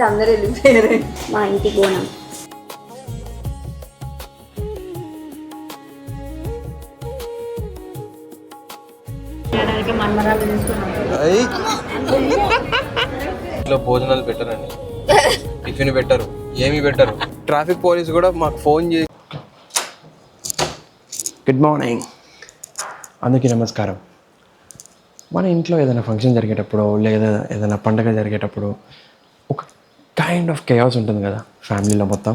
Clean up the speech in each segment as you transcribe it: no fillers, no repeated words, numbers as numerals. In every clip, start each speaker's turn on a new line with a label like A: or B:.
A: అందరూ వెళ్ళిపోయారు. మా ఇంటి బోనం
B: ఇంట్లో భోజనాలు పెట్టరండి, టిఫిన్ పెట్టరు, ఏమీ పెట్టరు. ట్రాఫిక్ పోలీస్ కూడా మాకు ఫోన్ చేసి గుడ్ మార్నింగ్, అందరికీ నమస్కారం. మన ఇంట్లో ఏదైనా ఫంక్షన్ జరిగేటప్పుడు లేదా ఏదైనా పండగ జరిగేటప్పుడు ఒక కైండ్ ఆఫ్ కేయాస్ ఉంటుంది కదా ఫ్యామిలీలో మొత్తం.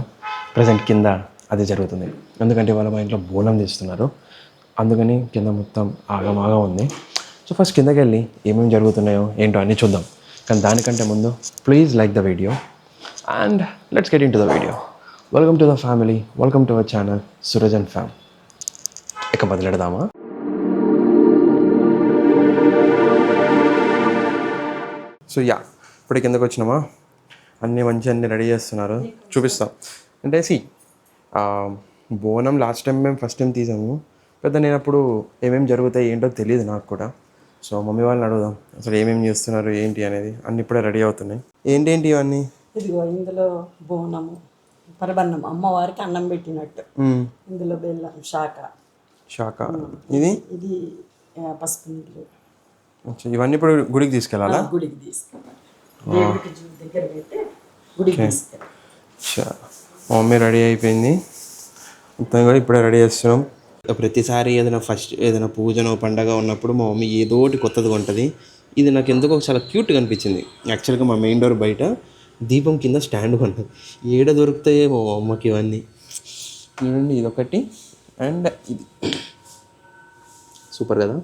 B: ప్రజెంట్ కింద అది జరుగుతుంది, ఎందుకంటే వాళ్ళు మా ఇంట్లో బోనం తీస్తున్నారు. అందుకని కింద మొత్తం ఆగమాగా ఉంది. సో ఫస్ట్ కిందకి వెళ్ళి ఏమేమి జరుగుతున్నాయో ఏంటో అన్నీ చూద్దాం. కానీ దానికంటే ముందు please like the video and let's get into the video. Welcome to the family, welcome to our channel Suraj and fam. ఇక మొదలెడదామా? సో ఇప్పుడు కిందకు వచ్చినామా, అన్నీ అన్నీ రెడీ చేస్తున్నారు, చూపిస్తాం. అంటే బోనం లాస్ట్ టైం మేము ఫస్ట్ టైం తీసాము పెద్ద. నేను అప్పుడు ఏమేమి జరుగుతాయి ఏంటో తెలియదు నాకు కూడా. సో మమ్మీ వాళ్ళని అడుగుదాం అసలు ఏమేమి చేస్తున్నారు ఏంటి అనేది. అన్నీ ఇప్పుడే రెడీ అవుతున్నాయి. ఏంటేంటి ఇవన్నీ?
C: ఇదిగో ఇందులో బోనము, పరబన్నం, అమ్మవారికి అన్నం పెట్టినట్టు. ఇందులో బెల్లం, శాఖ. ఇది పసుపు నీళ్ళు.
B: ఇవన్నీ ఇప్పుడు గుడికి తీసుకెళ్ళాలా?
C: గుడికి తీసుకెళ్ళాలి, దేవుడికి దగ్గర పెట్టి గుడికి తీసుకెళ్ళాలి.
B: మా మమ్మీ రెడీ అయిపోయింది, మొత్తం కూడా ఇప్పుడే రెడీ చేస్తున్నాం. ప్రతిసారి ఏదైనా పూజనో పండగ ఉన్నప్పుడు మా మమ్మీ ఏదో ఒకటి కొత్తది ఉంటుంది. ఇది నాకు ఎందుకో చాలా క్యూట్గా అనిపించింది. యాక్చువల్గా మా మెయిన్ డోర్ బయట దీపం కింద స్టాండ్ కొన్నది. ఏడ దొరుకుతాయో మా అమ్మకి ఇవన్నీ. చూడండి, ఇదొకటి అండ్ ఇది సూపర్ కదా.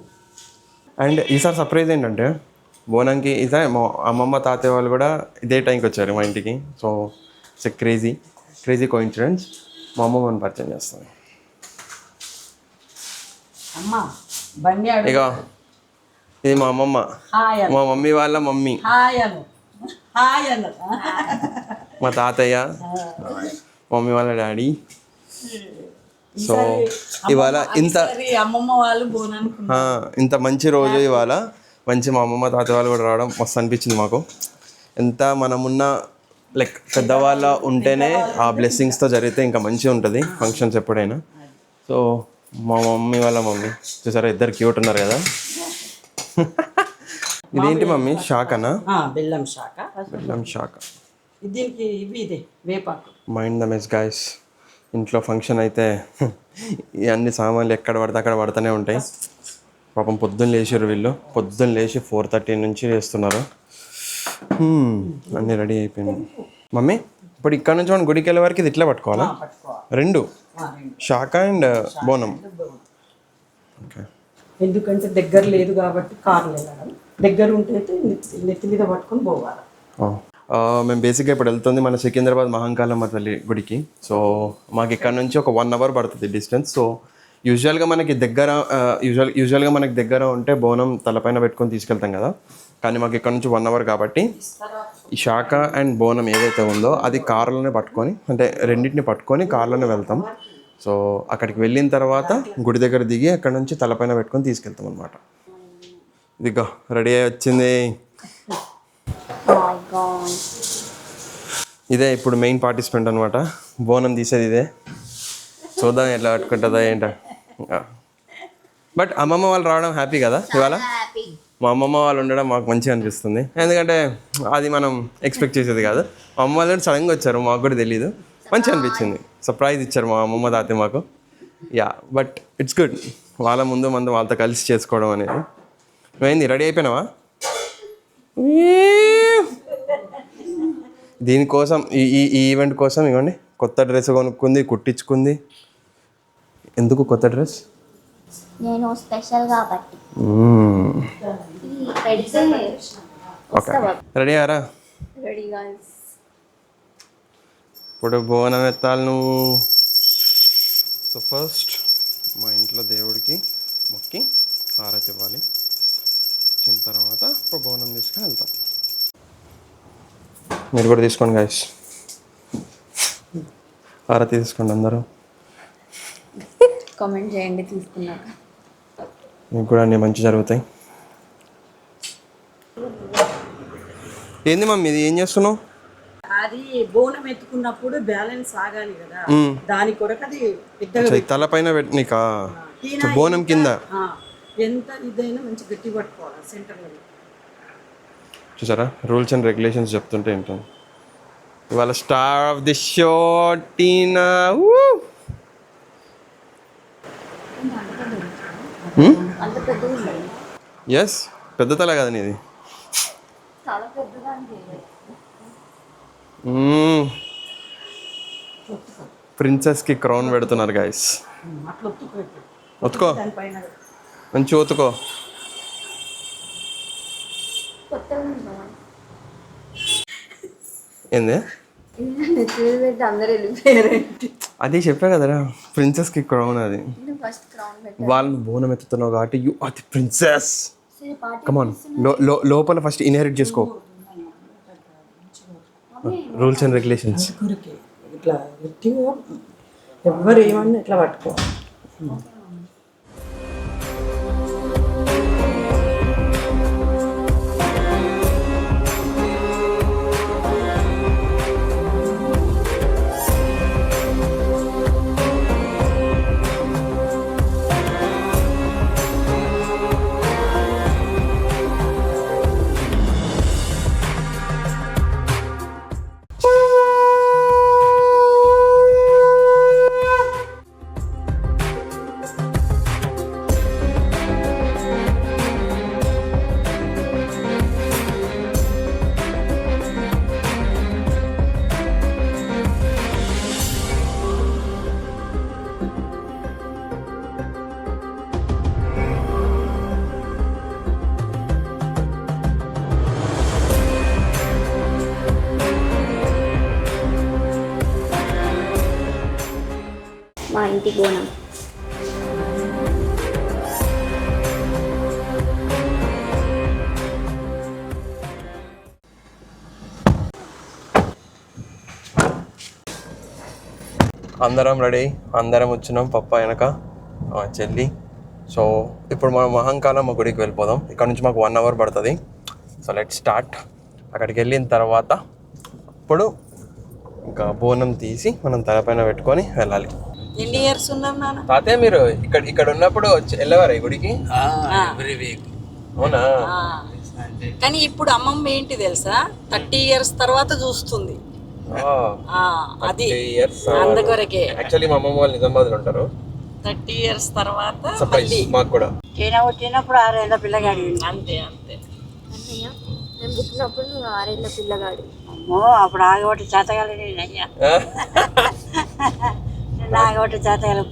B: అండ్ ఈసారి సర్ప్రైజ్ ఏంటంటే బోనంకి ఈసారి మా అమ్మమ్మ తాతయ్య వాళ్ళు కూడా ఇదే టైంకి వచ్చారు మా ఇంటికి. So it's crazy coincidence. మా అమ్మమ్మని పరిచయం చేస్తాను. ఇక ఇది మా అమ్మమ్మ, మా మమ్మీ వాళ్ళ మమ్మీ, మా తాతయ్య, మమ్మీ వాళ్ళ డాడీ. సో ఇవాళ ఇంత మంచి రోజు, ఇవాళ మంచి మా అమ్మమ్మ తాతయ్య వాళ్ళు కూడా రావడం మస్తు అనిపించింది మాకు. ఎంత మనమున్న లైక్ పెద్దవాళ్ళ ఉంటేనే ఆ బ్లెస్సింగ్స్తో జరిగితే ఇంకా మంచిగా ఉంటుంది ఫంక్షన్స్ ఎప్పుడైనా. సో మా మమ్మీ వాళ్ళ మమ్మీ చూసారా, ఇద్దరు క్యూట్ ఉన్నారు కదా. ఇదేంటి మమ్మీ? శాఖనా?
C: బెల్లం శాఖ. దీనికి ఇదే వేపాకు.
B: Mind the mess guys. ఇంట్లో ఫంక్షన్ అయితే అన్ని సామాన్లు ఎక్కడ పడితే అక్కడ పడుతూనే ఉంటాయి. పాపం పొద్దున్న లేచారు వీళ్ళు, పొద్దున్న లేచి 4:30 నుంచి వేస్తున్నారు. అన్నీ రెడీ అయిపోయినాయి. మమ్మీ ఇప్పుడు ఇక్కడ నుంచి మనం గుడికి వెళ్ళే వరకు ఇది ఇట్లా పట్టుకోవాలా? రెండు, శాఖ అండ్ బోనం. ఓకే,
C: ఎందుకంటే దగ్గర లేదు కాబట్టి కార్లు వెళ్ళడం, దగ్గర ఉంటే నెత్తి మీద పట్టుకొని పోవాలి.
B: మేము బేసిక్గా ఇప్పుడు వెళ్తుంది మన సికింద్రాబాద్ మహంకాళమ్మ తల్లి గుడికి. సో మాకు ఇక్కడ నుంచి ఒక 1 hour పడుతుంది డిస్టెన్స్. సో యూజువల్గా మనకి దగ్గర ఉంటే బోనం తలపైన పెట్టుకొని తీసుకెళ్తాం కదా. కానీ మాకు ఇక్కడ నుంచి 1 hour కాబట్టి ఈ శాఖ అండ్ బోనం ఏదైతే ఉందో అది కార్లోనే పట్టుకొని, అంటే రెండింటిని పట్టుకొని కార్లోనే వెళ్తాం. సో అక్కడికి వెళ్ళిన తర్వాత గుడి దగ్గర దిగి అక్కడ నుంచి తలపైన పెట్టుకొని తీసుకెళ్తాం అనమాట. ఇదిగో రెడీ అయ్యి వచ్చింది. ఇదే ఇప్పుడు మెయిన్ పార్టిసిపెంట్ అనమాట, బోనం తీసేది ఇదే. చూద్దాం ఎట్లా పట్టుకుంటుందా ఏంటో. బట్ అమ్మమ్మ వాళ్ళు రావడం హ్యాపీ కదా ఇవాళ. మా అమ్మమ్మ వాళ్ళు ఉండడం మాకు మంచిగా అనిపిస్తుంది, ఎందుకంటే అది మనం ఎక్స్పెక్ట్ చేసేది కాదు. మా అమ్మ వాళ్ళు సడన్గా వచ్చారు, మాకు కూడా తెలీదు. మంచిగా అనిపించింది, సర్ప్రైజ్ ఇచ్చారు మా అమ్మమ్మ తాతయ్య మాకు. బట్ ఇట్స్ గుడ్, వాళ్ళ ముందు మనం వాళ్ళతో కలిసి చేసుకోవడం అనేది. నువ్వేంది రెడీ అయిపోయినావా? దీనికోసం ఈ ఈవెంట్ కోసం ఇవ్వండి కొత్త డ్రెస్ కొనుక్కుంది, కుట్టించుకుంది. ఎందుకు కొత్త డ్రెస్?
A: నేను స్పెషల్ కాబట్టి.
B: ఓకే, రెడీ అయ్యారా?
A: Ready guys.
B: ఇప్పుడు బోనం ఎత్తాలి నువ్వు. సో ఫస్ట్ మా ఇంట్లో దేవుడికి మొక్కి హారతి ఇవ్వాలి. వచ్చిన తర్వాత ఇప్పుడు బోనం తీసుకొని వెళ్తాం. మీరు కూడా తీసుకోండి గైస్, హారతి తీసుకోండి అందరూ.
A: కామెంట్ చేయండి తీసుకున్నాక.
B: మీకు కూడా అన్నీ మంచి జరుగుతాయి. ఏంది మమ్మీ ఇది ఏం చేస్తున్నావు?
C: అది బోనం ఎత్తుకున్నప్పుడు బ్యాలెన్స్ ఆగాలి కదా, దాని కొరకు అది పెద్దగా
B: చెయ్యి తలపైన పెట్టినీకా బోనం కింద
C: ఎంత ఇదైనా మంచి గట్టి పట్టుకోవాలి సెంటర్లో.
B: చూసారా రూల్స్ అండ్ రెగ్యులేషన్స్ చెప్తుంటే ఏంటో. ఇవాళ స్టార్ ఆఫ్ ది షో టీనా.
A: అంత పెద్దగా ఉంది.
B: ఎస్ పెద్ద తల కదా నీది.
A: చాలా పెద్దగా ఉంది.
B: ప్రిన్సెస్కి క్రౌన్ పెడుతున్నారు గైస్.
C: అట్లా
B: ఒత్తుకో
C: దానిపైన
B: మంచి ఒత్తుకో.
A: కొత్తగా ఉందా?
B: ఏంది
A: పెట్టి అందరు వెళ్ళిపోయారంటే
B: అదే చెప్పా కదరా ప్రిన్సెస్కి క్రౌన్. అది
A: ఫస్ట్ క్రౌన్ పెట్టి
B: వాళ్ళని బోనం ఎత్తుతున్నావు కాబట్టి you are the princess. Come on లోపల ఫస్ట్ ఇన్హెరిట్ చేసుకో. Rules and regulations.
C: గురికి ఇట్లా గట్టిగా ఎవ్వరు ఏమన్నా ఇట్లా పట్టుకోవాలి.
A: మా ఇంటి బోనం.
B: అందరం రెడీ, అందరం వచ్చినాం పప్ప వెనక చెల్లి. సో ఇప్పుడు మనం మహంకాళమ్మ గుడికి వెళ్ళిపోదాం. ఇక్కడ నుంచి మాకు 1 hour పడుతుంది. So let start. అక్కడికి వెళ్ళిన తర్వాత ఇప్పుడు ఇంకా బోనం తీసి మనం తలపైన పెట్టుకొని వెళ్ళాలి.
C: ఎన్ని ఇయర్స్ ఉన్నాం నాన్న?
B: తాతయ్య మీరు ఇక్కడ ఉన్నప్పుడు వెళ్ళేవారా ఈ గుడికి? అవునా?
C: కానీ ఇప్పుడు అమ్మమ్మ ఏంటి తెలుసా, 30 years తర్వాత చూస్తుంది. అది అందుకొరకే
B: యాక్చువల్లీ మా అమ్మమ్మ వాళ్ళు నిజామాబాద్లో ఉంటారు.
C: 30 years తర్వాత
B: సర్ప్రైజ్ మాకు కూడా.
C: వచ్చినప్పుడు 6 ఏళ్ళ పిల్లగాడి. అంతే అంతే.
A: నేను పుట్టినప్పుడు నువ్వు 6 ఏళ్ళ పిల్లగాడు.
C: అమ్మో అప్పుడు ఆగబట్టి చేతగాలి అయ్యా. ఆగబట్టి చేతగాలి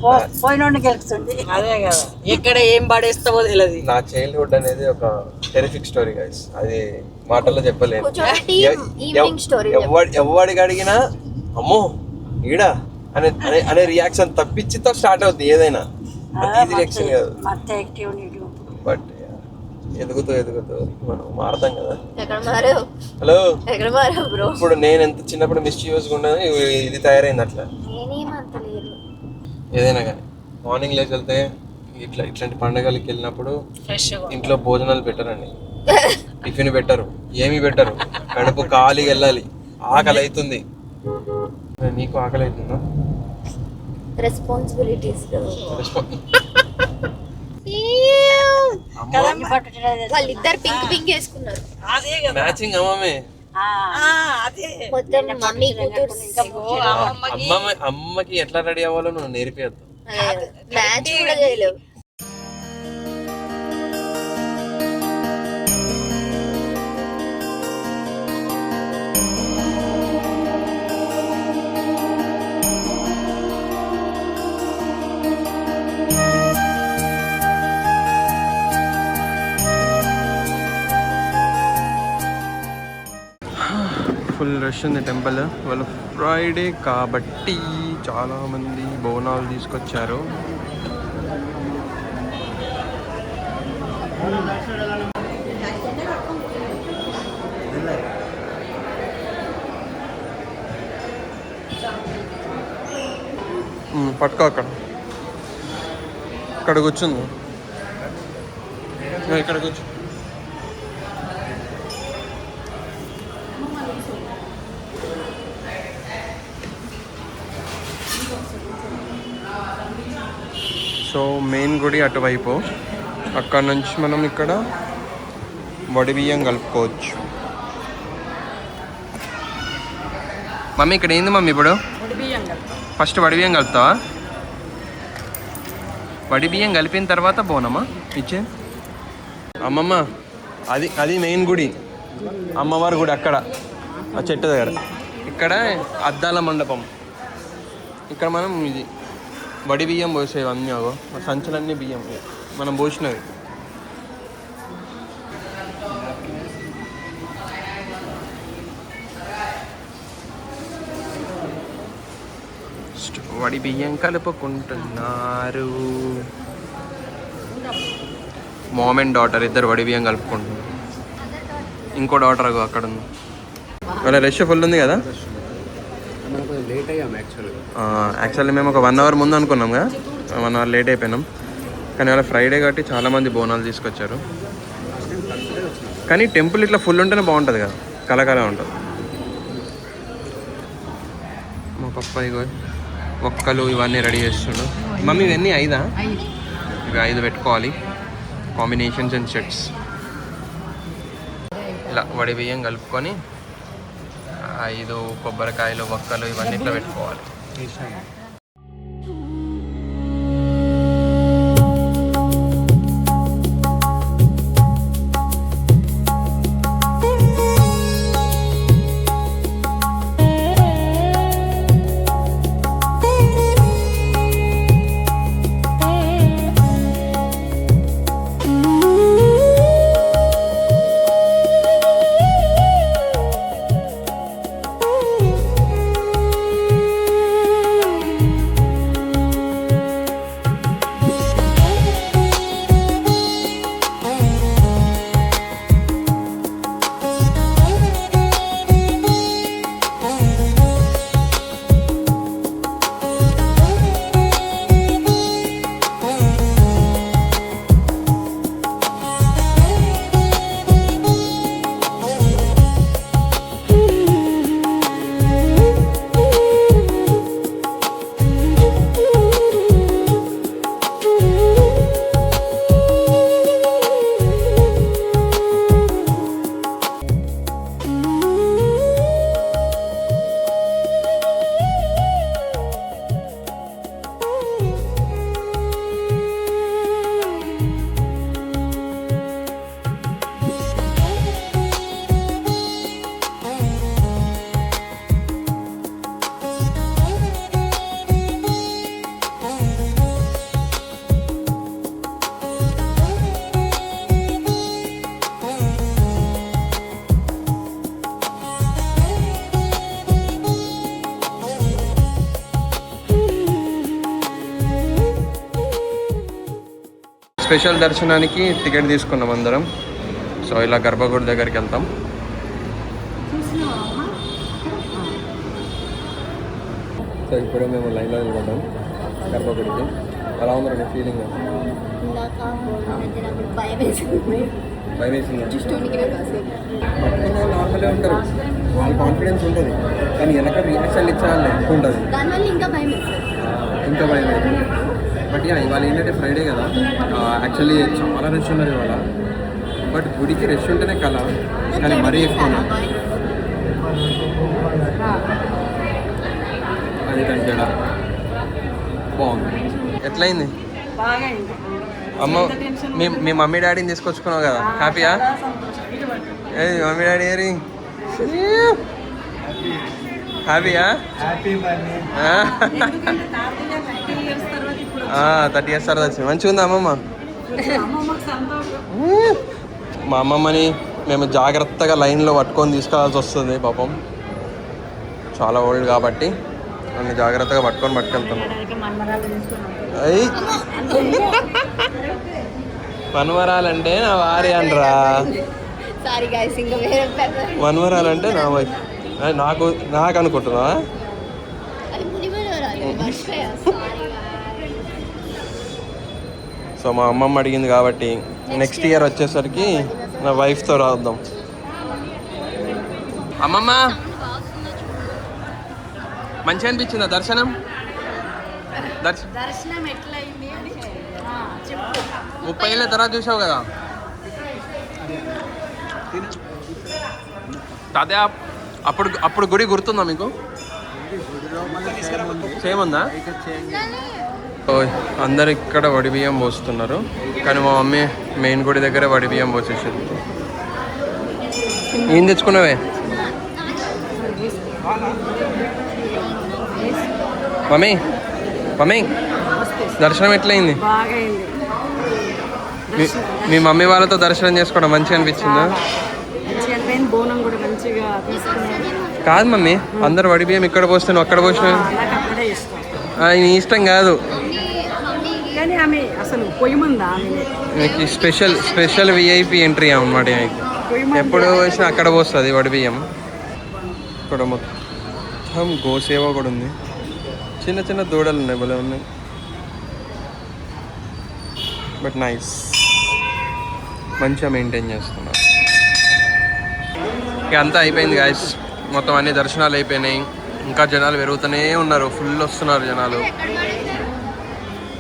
C: పోయినోడిని గెలుస్తుంది. అదే కదా, ఎక్కడ ఏం పడేస్తావో తెలియదు.
B: నా చైల్డ్హుడ్ అనేది ఒక టెరిఫిక్ స్టోరీ గైస్. అది మాటల్లో చెప్పలేను. ఎవడికి అడిగినా అమ్మో ఈడా అనే రియాక్షన్ తప్పించితో స్టార్ట్ అవుతుంది ఏదైనా. ఈజీ రియాక్షన్ కాదు. బట్ ఎదుగుతూ మనం మారుతాం కదా. హలో, ఇప్పుడు నేను ఎంత చిన్నప్పుడు మిస్చీవియస్గా ఉండదు, ఇది తయారైంది అట్లా. ఏదైనా కానీ మార్నింగ్ లేచి వెళ్తే ఇట్లాంటి పండుగలకి వెళ్ళినప్పుడు ఇంట్లో భోజనాలు పెట్టరండి. టిఫిన్ పెట్టరు, ఏమీ పెట్టరు. కడుపు ఖాళీగా వెళ్ళాలి. ఆకలి అవుతుంది. నీకు ఆకలి అవుతుందా?
A: రెస్పాన్సిబిలిటీస్ వాళ్ళిద్దరు పింక్ వేసుకున్నారు.
B: మ్యాచింగ్ అమ్మమే. అమ్మకి ఎట్లా రెడీ అవ్వాలో నువ్వు నేర్పియద్దు.
A: మ్యాచ్ కూడా చేయలేవు.
B: ఫుల్ రష్ ఉంది టెంపుల్. వాళ్ళు ఫ్రైడే కాబట్టి చాలామంది బోనాలు తీసుకొచ్చారు. పట్టుకో ఇక్కడ కూర్చుంది. ఇక్కడ కూర్చో. సో మెయిన్ గుడి అటువైపు, అక్కడ నుంచి మనం ఇక్కడ వడి బియ్యం కలుపుకోవచ్చు. మమ్మీ ఇక్కడ ఏంది మమ్మీ ఇప్పుడు? ఫస్ట్ వడి బియ్యం కలుపుతావా? వడి బియ్యం కలిపిన తర్వాత బోనమా ఇచ్చే? అమ్మమ్మ అది అది మెయిన్ గుడి, అమ్మవారి గుడి అక్కడ ఆ చెట్టు దగ్గర. ఇక్కడ అద్దాల మండపం. ఇక్కడ మనం ఇది వడి బియ్యం పోసేవి అన్నీ, అగో సంచులన్నీ బియ్యం మనం పోసినవి. వడి బియ్యం కలుపుకుంటున్నారు. మామ్ అండ్ డాటర్ ఇద్దరు వడి బియ్యం కలుపుకుంటున్నారు. ఇంకో డాటర్ అక్కడ ఉంది. అలా రష్ ఫుల్ ఉంది కదా.
D: లేట్ అయ్యాం
B: యాక్చువల్లీ మేము ఒక 1 అవర్ ముందు అనుకున్నాం కదా, 1 అవర్ లేట్ అయిపోయినాం. కానీ అలా ఫ్రైడే కాబట్టి చాలామంది బోనాలు తీసుకొచ్చారు. కానీ టెంపుల్ ఇట్లా ఫుల్ ఉంటేనే బాగుంటుంది కదా, కలకల ఉంటుంది. మా పప్పాయి ఒక్కలు ఇవన్నీ రెడీ చేస్తుండు. మమ్మీ ఇవన్నీ 5 ఇవి 5 పెట్టుకోవాలి, కాంబినేషన్స్ అండ్ సెట్స్. ఇలా వడి బియ్యం కలుపుకొని 5 కొబ్బరికాయలు ఒక్కలు ఇవన్నీ ఇట్లా పెట్టుకోవాలి. స్పెషల్ దర్శనానికి టికెట్ తీసుకున్నాం అందరం. సో ఇలా గర్భగుడి దగ్గరికి వెళ్తాం. సో ఇప్పుడు మేము లైన్లో నిలబడ్డాం గర్భగుడికి. అలా ఉందండి ఫీలింగ్? భయం వేసింది. పట్టుకున్న నార్మలే ఉంటారు, వాళ్ళ కాన్ఫిడెన్స్ ఉంటుంది, కానీ వెనక రియాక్షన్ ఇచ్చాలి ఎక్కువ ఉంటుంది, ఇంకా భయం అవుతుంది. బట్ ఇవాళ ఏంటంటే ఫ్రైడే కదా, యాక్చువల్లీ చాలా రష్ ఉన్నారు ఇవాళ. బట్ గుడికి రష్ ఉంటేనే కల, కానీ మరీ ఎక్కువ అది దాని తేడా. బాగుంది. ఎట్లయింది అమ్మ? మీ మమ్మీ డాడీని తీసుకొచ్చుకున్నావు కదా, హ్యాపీయా? ఏది మమ్మీ డాడీ ఏరి హ్యాపీయా? 30 years తర్వాత వచ్చింది. మంచిగా ఉంది అమ్మమ్మ. మా అమ్మమ్మని మేము జాగ్రత్తగా లైన్లో పట్టుకొని తీసుకెళ్ళాల్సి వస్తుంది పాపం, చాలా ఓల్డ్ కాబట్టి నన్ను జాగ్రత్తగా పట్టుకెళ్తున్నాం. అయ్యి మన్వరాలంటే నా వారి అనరా, మన్వరాలంటే నా వైఫ్. నాకు అనుకుంటున్నా. సో మా అమ్మమ్మ అడిగింది కాబట్టి నెక్స్ట్ ఇయర్ వచ్చేసరికి నా వైఫ్తో రాద్దాం. అమ్మమ్మ మంచిగా అనిపించిందా దర్శనం?
C: దర్శనం ఎట్లయింది అని చెప్పు.
B: 30 ఏళ్ళ తర్వాత చూసావు కదా తాతయ్య. అప్పుడు గుడి గుర్తుందా మీకు? సేమ్ ఉందా? అందరు ఇక్కడ వడి బియ్యం పోస్తున్నారు, కానీ మా మమ్మీ మెయిన్ గుడి దగ్గర వడి బియ్యం పోసేసింది. ఏం తెచ్చుకున్నావే మమ్మీ? మమ్మీ దర్శనం ఎట్లయింది? మీ మమ్మీ వాళ్ళతో దర్శనం చేసుకోవడం మంచిగా అనిపించిందా?
C: బోనం కూడా మంచిగా తీసుకున్నాను.
B: కాదు మమ్మీ, అందరు వడి బియ్యం ఇక్కడ పోస్తే నువ్వు అక్కడ పోసిన నీ ఇష్టం కాదు.
C: కానీ ఆమె అసలు పొయ్యి ముందా
B: మీకు స్పెషల్ విఐపి ఎంట్రీ అన్నమాట. ఎప్పుడు వచ్చినా అక్కడ పోస్తుంది వడి బియ్యం. ఇక్కడ మొత్తం గోసేవ కూడా ఉంది, చిన్న చిన్న దూడలు ఉన్నాయి, భలే ఉన్నాయి. బట్ నైస్, మంచిగా మెయింటైన్ చేస్తున్నారు. ఇక అంతా అయిపోయింది గాయస్, మొత్తం అన్ని దర్శనాలు అయిపోయినాయి. ఇంకా జనాలు పెరుగుతూనే ఉన్నారు, ఫుల్ వస్తున్నారు జనాలు.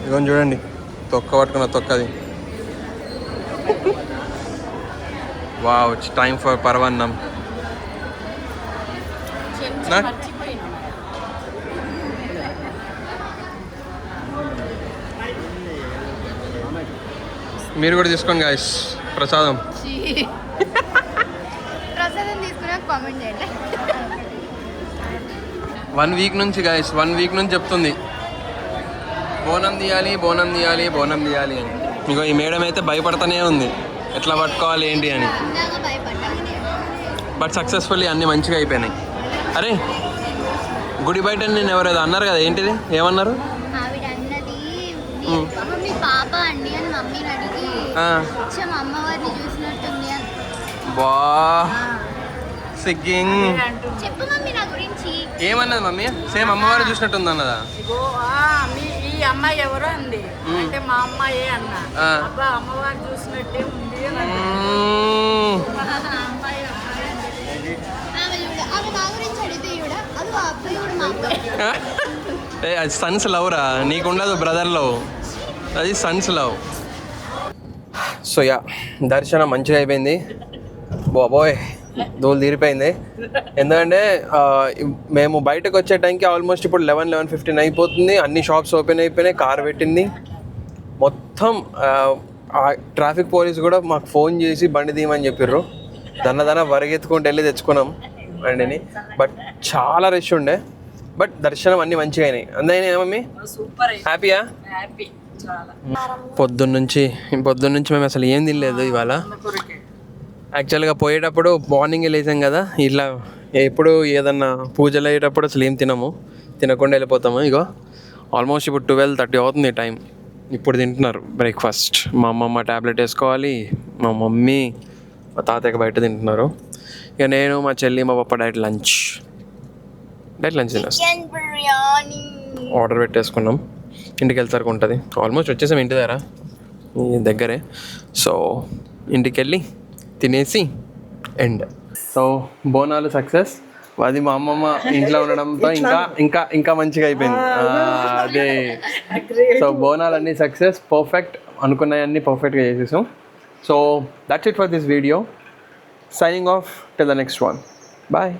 B: ఇదిగోని చూడండి, తొక్క పట్టుకున్న తొక్కది. వావ్, ఇట్స్ టైమ్ ఫర్ పరవన్నం. మీరు కూడా తీసుకోండి గాయస్ ప్రసాదం.
A: ప్రసాదం తీసుకున్నా కామెంట్ చేయండి.
B: 1 వీక్ నుంచి గాయస్, 1 వీక్ నుంచి చెప్తుంది బోనం తీయాలి, బోనం తీయాలి, బోనం తీయాలి అని. ఇగో ఈ మేడం అయితే భయపడుతూనే ఉంది ఎట్లా పట్టుకోవాలి ఏంటి అని. బట్ సక్సెస్ఫుల్లీ అన్నీ మంచిగా అయిపోయినాయి. అరే గుడి బయట నేను ఎవరేదో అన్నారు కదా, ఏంటిది? ఏమన్నారు?
A: మీ పాప అండి అని మమ్మీని అడిగి అమ్మవారిని చూసినట్టుంది అని.
B: బా సిగ్గింగ్.
A: చెప్పు మమ్మీ నా గురించి.
B: ఏమన్నది మమ్మీ? సేమ్ అమ్మవారు చూసినట్టుంది అన్నదా?
C: ఈ అమ్మాయి ఎవరో అంది, అంటే మా అమ్మాయే అన్న. అబ్బా అమ్మవారు చూసినట్టే ఉంది అని.
B: అది సన్స్ లవ్ రా, నీకుండదు బ్రదర్ లవ్, అది సన్స్ లవ్. సో యా, దర్శనం మంచిగా అయిపోయింది. బాబోయ్ దోలు తీరిపోయింది. ఎందుకంటే మేము బయటకు వచ్చే టైంకి ఆల్మోస్ట్ ఇప్పుడు 11-11:15 అయిపోతుంది. అన్ని షాప్స్ ఓపెన్ అయిపోయినాయి, కార్ పెట్టింది మొత్తం. ట్రాఫిక్ పోలీస్ కూడా మాకు ఫోన్ చేసి బండి తీయమని చెప్పిర్రు. దన్న వరిగెత్తుకుంటూ వెళ్ళి తెచ్చుకున్నాం బండిని. బట్ చాలా రష్ ఉండే, బట్ దర్శనం అన్నీ మంచిగా అయినాయి. అందైనా మమ్మీ హ్యాపీయా? పొద్దున్న నుంచి మేము అసలు ఏం తినలేదు ఇవాళ. యాక్చువల్గా పోయేటప్పుడు మార్నింగ్ లేసాం కదా, ఇట్లా ఎప్పుడు ఏదన్నా పూజలు అయ్యేటప్పుడు అసలు ఏం తినకుండా వెళ్ళిపోతాము. ఇగో ఆల్మోస్ట్ ఇప్పుడు 12:30 అవుతుంది టైం. ఇప్పుడు తింటున్నారు బ్రేక్ఫాస్ట్. మా అమ్మమ్మ ట్యాబ్లెట్ వేసుకోవాలి, మా మమ్మీ మా తాతయ్య బయట తింటున్నారు. ఇక నేను మా చెల్లి మా పప్ప డైరెక్ట్ లంచ్ తినేస్తాం. ఆర్డర్ పెట్టేసుకున్నాం, ఇంటికి వెళ్తారు ఉంటుంది. ఆల్మోస్ట్ వచ్చేసాం ఇంటి దగ్గరే. సో ఇంటికి వెళ్ళి తినేసి ఎండ్. So Bonalu success. అది మా అమ్మమ్మ ఇంట్లో ఉండడంతో ఇంకా మంచిగా అయిపోయింది. అదే, సో బోనాలు అన్నీ సక్సెస్, పర్ఫెక్ట్, అనుకున్నవన్నీ పర్ఫెక్ట్గా చేసేసాం. So that's it for this video. Signing off till the next one. Bye.